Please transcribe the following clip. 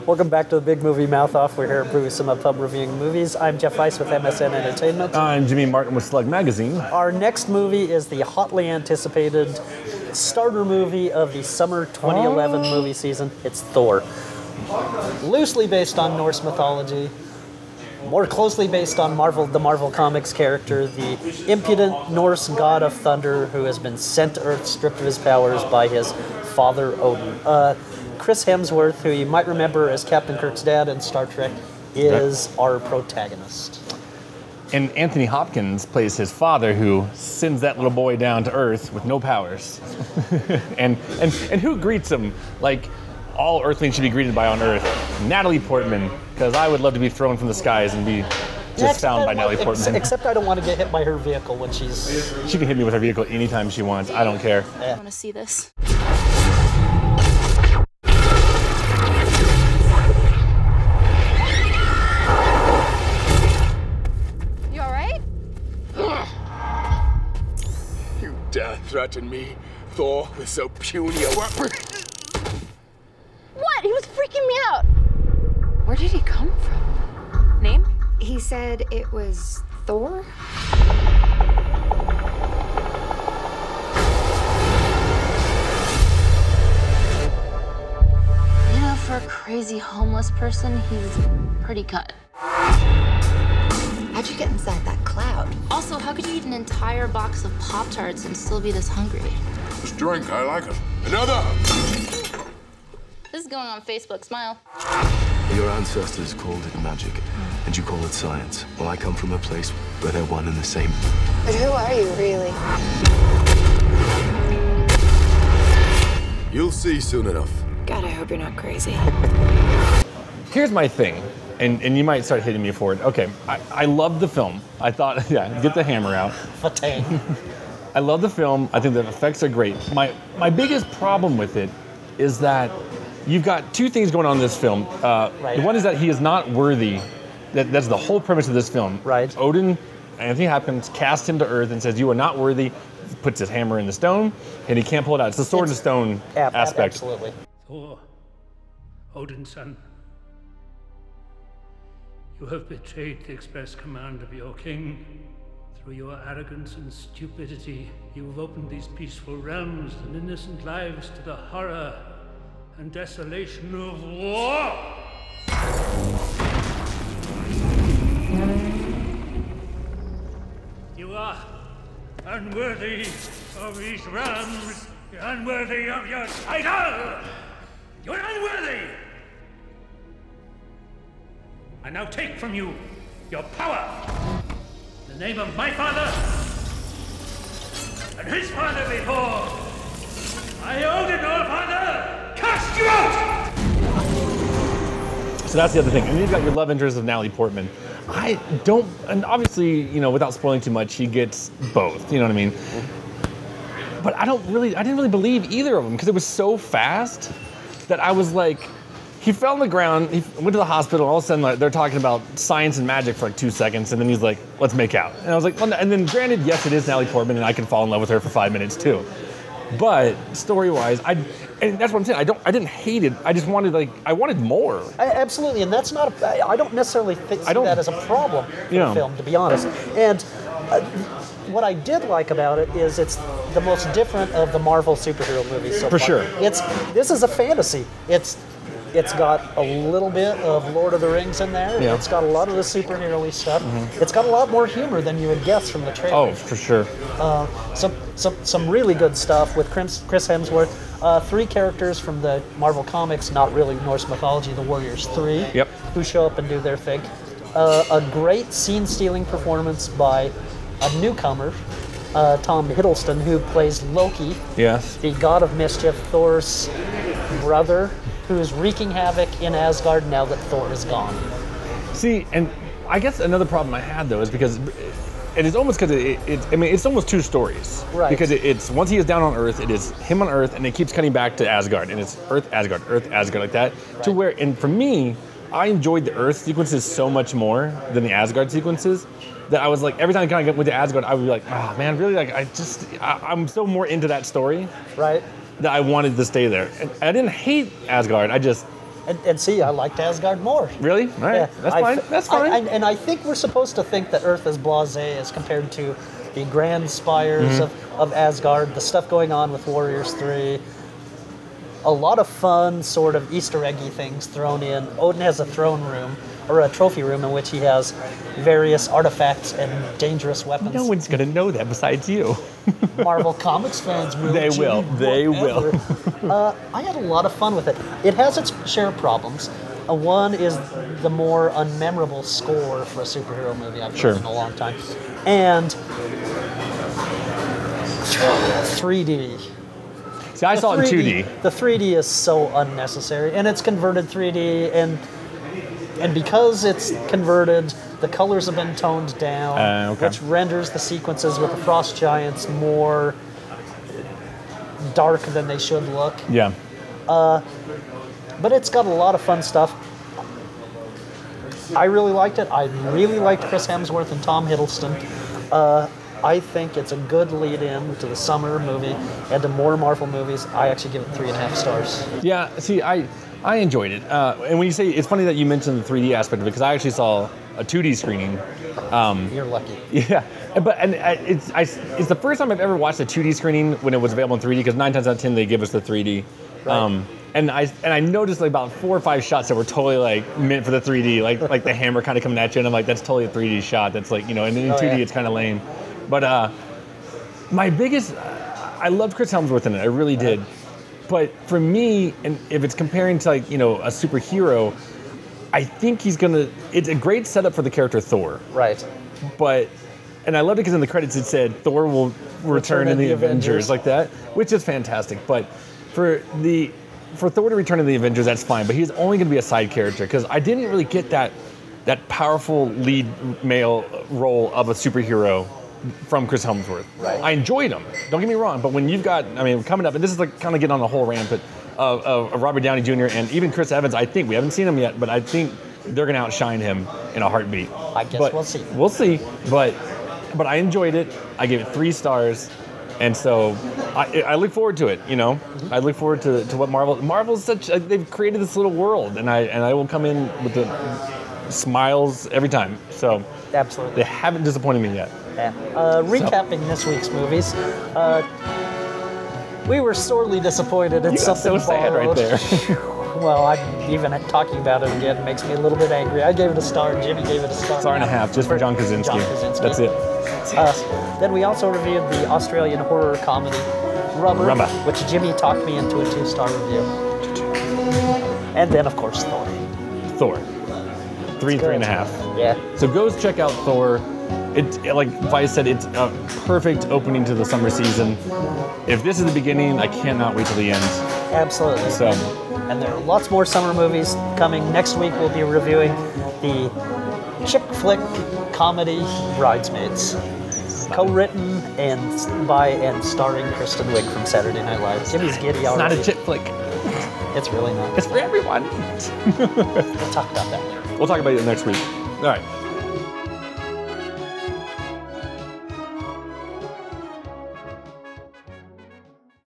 Welcome back to the Big Movie Mouth Off. We're here at Brewsima Pub reviewing movies. I'm Jeff Weiss with MSN Entertainment. I'm Jimmy Martin with Slug Magazine. Our next movie is the hotly anticipated starter movie of the summer 2011 movie season. It's Thor. Loosely based on Norse mythology, more closely based on the Marvel Comics character, the impudent Norse god of thunder who has been sent to Earth stripped of his powers by his father Odin. Chris Hemsworth, who you might remember as Captain Kirk's dad in Star Trek, is our protagonist. And Anthony Hopkins plays his father, who sends that little boy down to Earth with no powers. and who greets him like all Earthlings should be greeted by on Earth? Natalie Portman, because I would love to be thrown from the skies and be just found by Natalie Portman. Except I don't want to get hit by her vehicle when she's... She can hit me with her vehicle anytime she wants. I don't care. I want to see this. Dare threaten me, Thor, with so puny a weapon? What? He was freaking me out. Where did he come from? Name? He said it was Thor? You know, for a crazy homeless person, he's pretty cut. How'd you get inside that cloud? Also, how could you eat an entire box of Pop-Tarts and still be this hungry? This drink, I like it. Another! This is going on Facebook. Smile. Your ancestors called it magic, and you call it science. Well, I come from a place where they're one and the same. But who are you, really? You'll see soon enough. God, I hope you're not crazy. Here's my thing, and you might start hitting me for it. Okay, I love the film. I thought, yeah, get the hammer out. Fatang. I love the film. I think the effects are great. My biggest problem with it is that you've got two things going on in this film. Right. The one is that he is not worthy. That's the whole premise of this film. Right. Odin, Anthony Hopkins, casts him to Earth and says, "You are not worthy." Puts his hammer in the stone, and he can't pull it out. It's the sword and stone aspect. Absolutely. Thor, Odin's son, you have betrayed the express command of your king. Through your arrogance and stupidity, you have opened these peaceful realms and innocent lives to the horror and desolation of war. You are unworthy of these realms. You're unworthy of your title. You're unworthy. I now take from you your power. In the name of my father and his father before, I, Odin, all father, cast you out! So that's the other thing. And you've got your love interest of Natalie Portman. I don't, and obviously, you know, without spoiling too much, he gets both, you know what I mean? But I didn't really believe either of them because it was so fast that I was like, he fell on the ground, he went to the hospital, all of a sudden like, they're talking about science and magic for like 2 seconds, and then he's like, let's make out. And I was like, well, and then granted, yes, it is Natalie Portman, and I can fall in love with her for 5 minutes too. But story-wise, and that's what I'm saying, I didn't hate it, I just wanted, I wanted more. Absolutely, and that's not, I don't necessarily see that as a problem for the film, to be honest. And what I did like about it is it's the most different of the Marvel superhero movies so far. For sure. This is a fantasy. It's got a little bit of Lord of the Rings in there. Yeah. It's got a lot of the superhero-y stuff. It's got a lot more humor than you would guess from the trailer. Oh, for sure. Some really good stuff with Chris Hemsworth. 3 characters from the Marvel Comics, not really Norse mythology, the Warriors 3, yep, who show up and do their thing. A great scene-stealing performance by a newcomer, Tom Hiddleston, who plays Loki, yes, the god of mischief, Thor's brother, who's wreaking havoc in Asgard now that Thor is gone. See, and I guess another problem I had though is because it is almost because it's almost 2 stories. Right. Because it's once he is down on Earth, it is him on Earth, and it keeps cutting back to Asgard, and it's Earth, Asgard, like that. Right. To where, and for me, I enjoyed the Earth sequences so much more than the Asgard sequences that I was like, every time I kind of went to Asgard, I would be like, oh man, really? Like, I'm so more into that story. Right. That I wanted to stay there. And I didn't hate Asgard, And see, I liked Asgard more. Really? All right. Yeah, That's fine. That's fine. And I think we're supposed to think that Earth is blasé as compared to the grand spires of Asgard, the stuff going on with Warriors 3. A lot of fun, sort of Easter eggy things thrown in. Odin has a throne room, or a trophy room, in which he has various artifacts and dangerous weapons. No one's going to know that besides you. Marvel Comics fans will. They will. They will. I had a lot of fun with it. It has its share of problems. One is the more unmemorable score for a superhero movie I've heard in a long time. And 3D. See, I saw it in 2D. The 3D is so unnecessary, and it's converted 3D, and because it's converted, the colors have been toned down, which renders the sequences with the frost giants more dark than they should look. Yeah. But it's got a lot of fun stuff. I really liked it. I really liked Chris Hemsworth and Tom Hiddleston. I think it's a good lead-in to the summer movie and to more Marvel movies. I actually give it 3.5 stars. Yeah, see, I enjoyed it. And when you say, it's funny that you mentioned the 3D aspect of it, because I actually saw a 2D screening. You're lucky. Yeah, but it's the first time I've ever watched a 2D screening when it was available in 3D, because 9 times out of 10 they give us the 3D. Right. And I noticed like about 4 or 5 shots that were totally like meant for the 3D, like the hammer kind of coming at you, and I'm like, that's totally a 3D shot. That's like, and in 2D it's kind of lame. But my biggest, I loved Chris Hemsworth in it. I really did. But for me, and if it's comparing to like, a superhero, I think it's a great setup for the character Thor. Right. And I loved it because in the credits it said Thor will return in the Avengers like that, which is fantastic. But for Thor to return in the Avengers, that's fine. But he's only going to be a side character, because I didn't really get that powerful lead male role of a superhero from Chris Hemsworth. Right. I enjoyed him. Don't get me wrong, but when you've got, coming up, and this is like kind of getting on the whole rampant of Robert Downey Jr. and even Chris Evans, I think, we haven't seen him yet, but I think they're going to outshine him in a heartbeat. I guess we'll see. We'll see, but I enjoyed it. I gave it 3 stars, and so I look forward to it, I look forward to what Marvel's such, they've created this little world, and I will come in with the smiles every time. So absolutely, they haven't disappointed me yet. Yeah. Recapping this week's movies, we were sorely disappointed in something so sad right there. Well, even talking about it again makes me a little bit angry. I gave it a star. Jimmy gave it a star. Star and a half, just for John Krasinski. That's it. Then we also reviewed the Australian horror comedy Rubber, which Jimmy talked me into a 2-star review. And then, of course, Thor. 3.5. Yeah. So go check out Thor. Like Vice said, it's a perfect opening to the summer season. If this is the beginning, I cannot wait till the end. Absolutely. So, and there are lots more summer movies coming. Next week we'll be reviewing the chick flick comedy Bridesmaids, co-written by and starring Kristen Wiig from Saturday Night Live. Jimmy's giddy already. It's not a chick flick. It's really not. It's for everyone. We'll talk about that later. We'll talk about it next week. All right.